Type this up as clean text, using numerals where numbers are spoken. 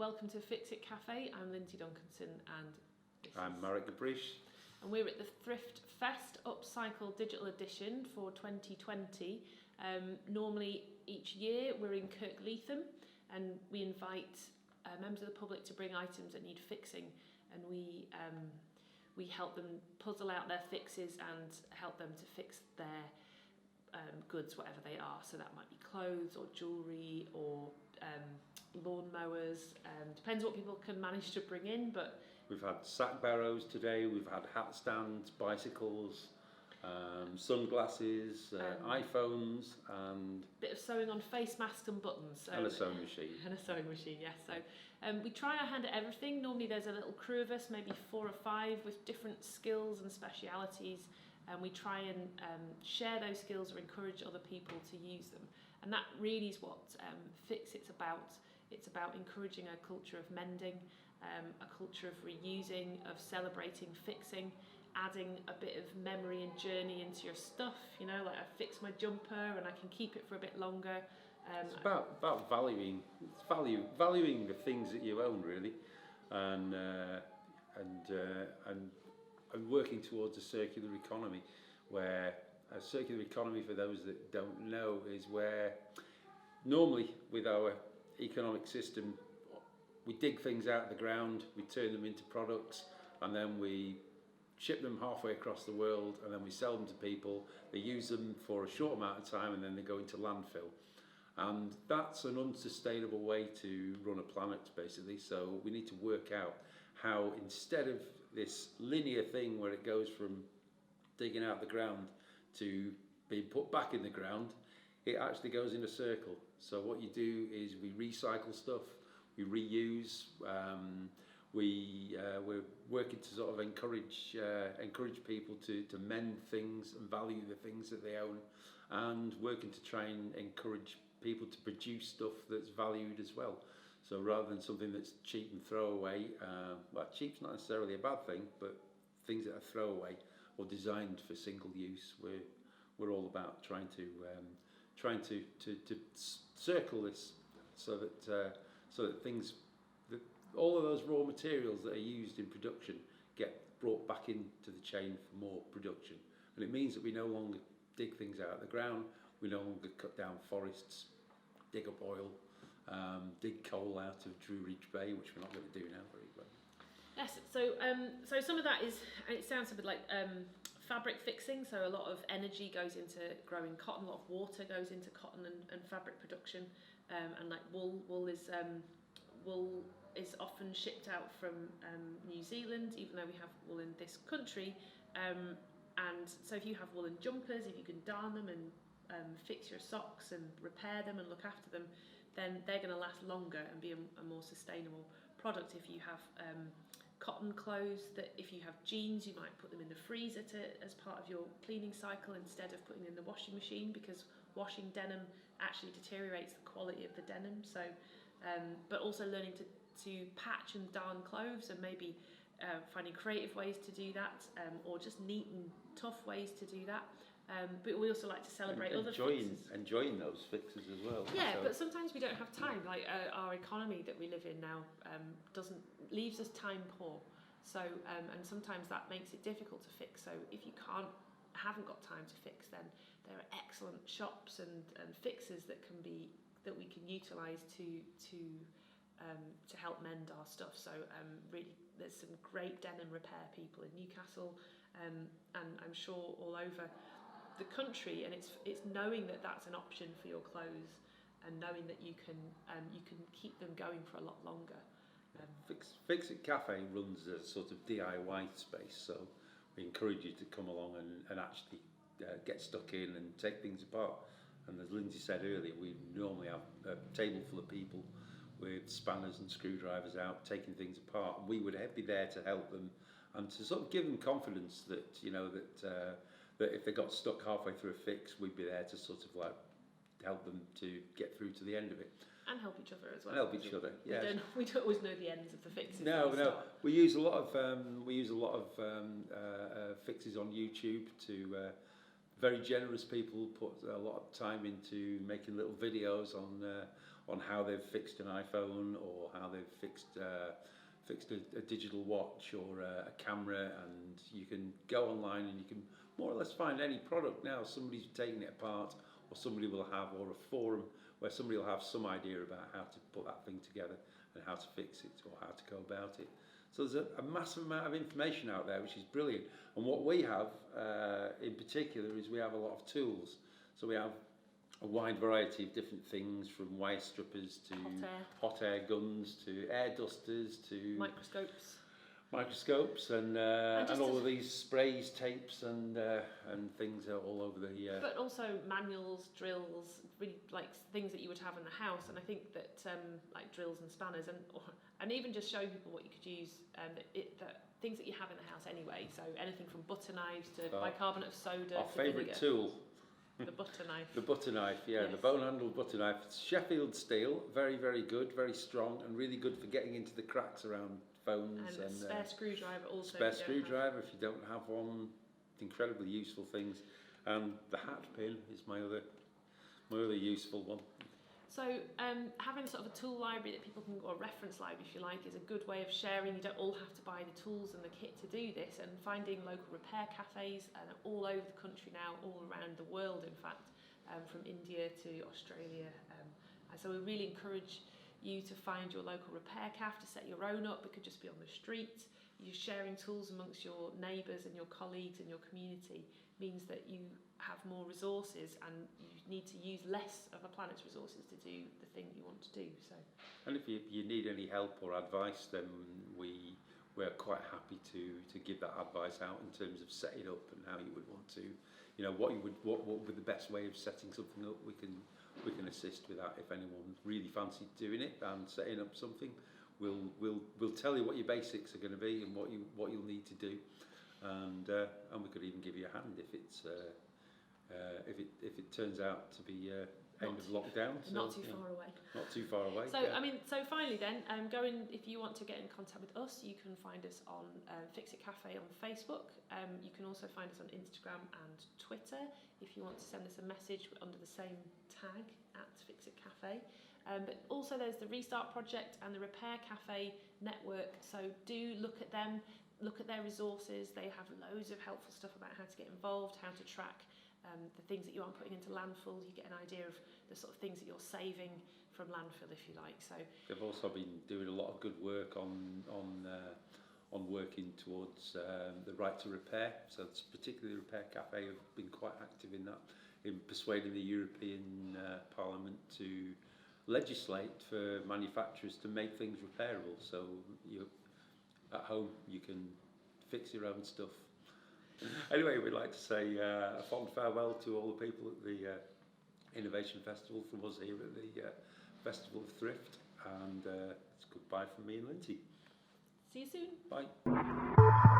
welcome to Fixit Cafe. I'm Lindsay Duncanson and I'm Marek Gabrish. And we're at the Thriftfest Upcycled Digital Edition for 2020. Normally each year we're in Kirkleatham and we invite members of the public to bring items that need fixing, and we help them puzzle out their fixes and help them to fix their goods, whatever they are. So that might be clothes or jewellery or lawn mowers. Depends what people can manage to bring in. But we've had sack barrows today, we've had hat stands, bicycles, sunglasses, iPhones, and bit of sewing on face masks and buttons. So, and a sewing machine. And a sewing machine, yes. So we try our hand at everything. Normally there's a little crew of us, maybe 4 or 5, with different skills and specialities. And we try and share those skills or encourage other people to use them. And that really is what Fixit's about. It's about encouraging a culture of mending, a culture of reusing, of celebrating fixing, adding a bit of memory and journey into your stuff. You know, like I fix my jumper and I can keep it for a bit longer. It's about valuing the things that you own, really, and working towards a circular economy, where a circular economy, for those that don't know, is where normally with our economic system we dig things out of the ground, we turn them into products, and then we ship them halfway across the world, and then we sell them to people. They use them for a short amount of time and then they go into landfill. And that's an unsustainable way to run a planet, basically. So we need to work out how, instead of this linear thing where it goes from digging out the ground to being put back in the ground, it actually goes in a circle. So what you do is we recycle stuff, we reuse, we're working to sort of encourage people to mend things and value the things that they own, and working to try and encourage people to produce stuff that's valued as well. So rather than something that's cheap and throwaway, well, cheap's not necessarily a bad thing, but things that are throwaway or designed for single use, we're all about trying to circle this, so that things, that all of those raw materials that are used in production get brought back into the chain for more production. And it means that we no longer dig things out of the ground, we no longer cut down forests, dig up oil, dig coal out of Drew Ridge Bay, which we're not going to do now very well. Yes, so some of that is, and it sounds a bit like fabric fixing, so a lot of energy goes into growing cotton, a lot of water goes into cotton and fabric production, and like wool is often shipped out from New Zealand, even though we have wool in this country, and so if you have woolen jumpers, if you can darn them and fix your socks and repair them and look after them, then they're going to last longer and be a more sustainable product. If you have cotton clothes, that if you have jeans, you might put them in the freezer as part of your cleaning cycle instead of putting them in the washing machine, because washing denim actually deteriorates the quality of the denim. So, but also learning to patch and darn clothes, and maybe finding creative ways to do that, or just neat and tough ways to do that. But we also like to celebrate other fixes. Enjoying those fixes as well. Yeah, so. But sometimes we don't have time. Like our economy that we live in now leaves us time poor. So and sometimes that makes it difficult to fix. So if you haven't got time to fix, then there are excellent shops and fixes that we can utilise to help mend our stuff. So really, there's some great denim repair people in Newcastle, and I'm sure all over the country. And it's knowing that that's an option for your clothes, and knowing that you can keep them going for a lot longer. Fixit Cafe runs a sort of DIY space, so we encourage you to come along and actually get stuck in and take things apart. And as Lindsay said earlier, we normally have a table full of people with spanners and screwdrivers out, taking things apart, and we would be there to help them and to sort of give them confidence that, you know, that if they got stuck halfway through a fix, we'd be there to sort of like help them to get through to the end of it. And help each other as well. And help each other. Yeah. We don't always know the ends of the fixes. No. We use a lot of fixes on YouTube very generous people put a lot of time into making little videos on how they've fixed an iPhone, or how they've fixed a digital watch, or a camera, and you can go online and you can more or less find any product now. Somebody's taking it apart, or somebody will have, or a forum where somebody will have some idea about how to put that thing together and how to fix it, or how to go about it. So there's a massive amount of information out there, which is brilliant. And what we have in particular is we have a lot of tools. So we have a wide variety of different things, from wire strippers to hot air guns to air dusters to microscopes and all of these sprays, tapes and things are all over the but also manuals, drills, really like things that you would have in the house. And I think that like drills and spanners, and even just show people what you could use, that things that you have in the house anyway. So anything from butter knives to bicarbonate of soda. Our favourite tool. The butter knife. The butter knife, yeah, yes. The bone-handled butter knife. It's Sheffield steel, very, very good, very strong, and really good for getting into the cracks around phones. And spare screwdriver also. Spare screwdriver if you don't have one. Incredibly useful things. And the hat pin is my other useful one. So having sort of a tool library that people can, or a reference library if you like, is a good way of sharing. You don't all have to buy the tools and the kit to do this, and finding local repair cafes all over the country now, all around the world in fact, from India to Australia. And so we really encourage you to find your local repair cafe, to set your own up. It could just be on the street. You're sharing tools amongst your neighbours and your colleagues and your community means that you have more resources, and you need to use less of a planet's resources to do the thing you want to do. So, and if you need any help or advice, then we're quite happy to give that advice out in terms of setting up and how you would want to, what would be the best way of setting something up. We can assist with that. If anyone really fancies doing it and setting up something, we'll tell you what your basics are going to be and what you'll need to do. And we could even give you a hand if it turns out to be end of lockdown. So, not too far away. Not too far away. So so finally then, if you want to get in contact with us, you can find us on Fixit Cafe on Facebook. You can also find us on Instagram and Twitter if you want to send us a message under the same tag at Fixit Cafe. But also there's the Restart Project and the Repair Cafe network. So do look at them. Look at their resources. They have loads of helpful stuff about how to get involved, how to track the things that you aren't putting into landfill. You get an idea of the sort of things that you're saving from landfill, if you like. So they've also been doing a lot of good work on working towards the right to repair. So it's particularly the Repair Cafe have been quite active in that, in persuading the European Parliament to legislate for manufacturers to make things repairable. So at home you can fix your own stuff. Anyway, we'd like to say a fond farewell to all the people at the Innovation Festival from us here at the Festival of Thrift, and it's goodbye from me and Lindsay. See you soon. Bye.